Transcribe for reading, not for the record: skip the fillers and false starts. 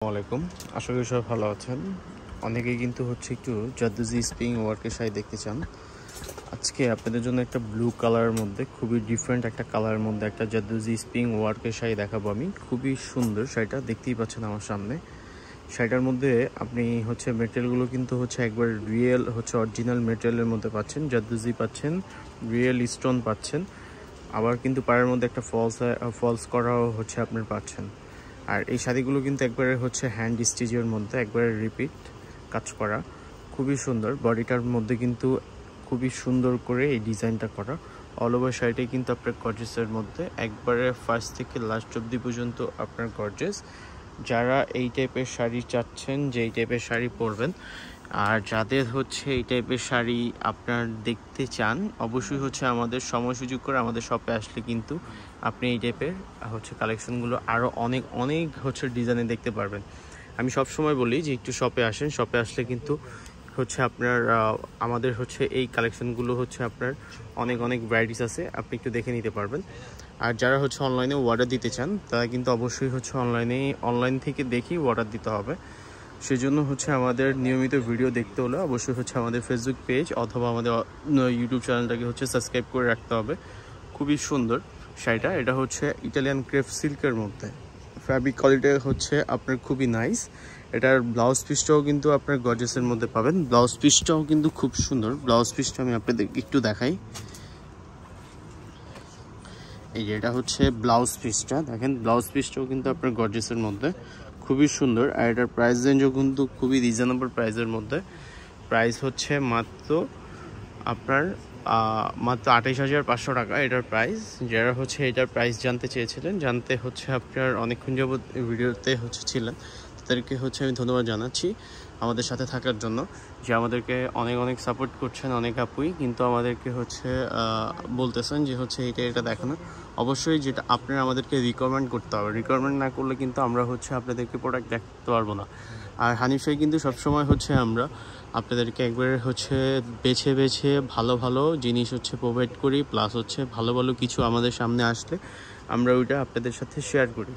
আসসালামাইকুম, আশা করি সবাই ভালো আছেন। অনেকেই কিন্তু একটু জারদোজি স্প্রিং ওয়ার্কের শাড়ি দেখতে চান। আজকে আপনাদের জন্য একটা ব্লু কালারের মধ্যে খুবই ডিফারেন্ট একটা কালারের মধ্যে একটা জারদোজি স্প্রিং ওয়ার্কের শাড়ি দেখাবো আমি। খুবই সুন্দর শাড়িটা, দেখতেই পাচ্ছেন আমার সামনে। শাড়িটার মধ্যে আপনি মেটেরিয়ালগুলো কিন্তু একবার রিয়েল অরিজিনাল মেটেরিয়ালের মধ্যে পাচ্ছেন, জারদোজি পাচ্ছেন, রিয়েল স্টোন পাচ্ছেন, আবার কিন্তু পাড়ের মধ্যে একটা ফলস করাও আপনার পাচ্ছেন। আর এই শাড়িগুলো কিন্তু একবারে হ্যান্ড স্টিচের মধ্যে একবারে রিপিট কাজ করা, খুবই সুন্দর। বডিটার মধ্যে কিন্তু খুবই সুন্দর করে এই ডিজাইনটা করা। অল ওভার শাড়িটাই কিন্তু আপনার গর্জেসের মধ্যে একবারে ফার্স্ট থেকে লাস্ট অবধি পর্যন্ত আপনার গর্জেস। যারা এই টাইপের শাড়ি চাচ্ছেন, যে এই টাইপের শাড়ি পরবেন, আর যাদের এই টাইপের শাড়ি আপনার দেখতে চান, অবশ্যই আমাদের সময় সুযোগ করে আমাদের শপে আসলে কিন্তু আপনি এই টাইপের কালেকশনগুলো আরও অনেক অনেক ডিজাইনে দেখতে পারবেন। আমি সব সময় বলি যে একটু শপে আসেন, শপে আসলে কিন্তু আপনার আমাদের এই কালেকশনগুলো আপনার অনেক অনেক ভ্যারাইটিস আছে, আপনি একটু দেখে নিতে পারবেন। আর যারা অনলাইনে অর্ডার দিতে চান, তারা কিন্তু অবশ্যই অনলাইন থেকে দেখেই অর্ডার দিতে হবে। সেজন্য আমাদের নিয়মিত ভিডিও দেখতে হলে অবশ্যই আমাদের ফেসবুক পেজ অথবা আমাদের ইউটিউব চ্যানেলটাকে সাবস্ক্রাইব করে রাখতে হবে। খুবই সুন্দর শাড়িটা, এটা ইটালিয়ান ক্রেপ সিল্কের মধ্যে। ফ্যাব্রিক কোয়ালিটি আপনার খুবই নাইস। এটার ব্লাউজ পিসটাও কিন্তু আপনার গর্জেসের মধ্যে পাবেন। ব্লাউজ পিসটাও কিন্তু খুব সুন্দর। ব্লাউজ পিসটা আমি আপনাদের একটু দেখাই। এই যে এটা ব্লাউজ পিসটা দেখেন, ব্লাউজ পিসটাও কিন্তু আপনার গর্জেসের মধ্যে খুবই সুন্দর। আর এটার প্রাইস রেঞ্জও কিন্তু খুবই রিজনেবল প্রাইসের মধ্যে। প্রাইস মাত্র আপনার 28,500 টাকা এটার প্রাইস। যারা এটার প্রাইস জানতে চেয়েছিলেন, জানতে আপনার অনেকক্ষণ যাবত ভিডিওতে ছিলেন, তাদেরকে আমি ধন্যবাদ জানাচ্ছি আমাদের সাথে থাকার জন্য, যে আমাদেরকে অনেক অনেক সাপোর্ট করছেন। অনেক আপুই কিন্তু আমাদেরকে বলতেছেন যে এটা দেখানো। অবশ্যই যেটা আপনারা আমাদেরকে রিকমেন্ড করতে হবে, রিকমেন্ড না করলে কিন্তু আমরা আপনাদেরকে প্রোডাক্ট দেখাতে পারবো না। আর হানিফ ভাই কিন্তু সবসময় আমরা আপনাদেরকে একবারে বেছে বেছে ভালো ভালো জিনিস প্রোভাইড করি, প্লাস ভালো ভালো কিছু আমাদের সামনে আসলে আমরা ওইটা আপনাদের সাথে শেয়ার করি।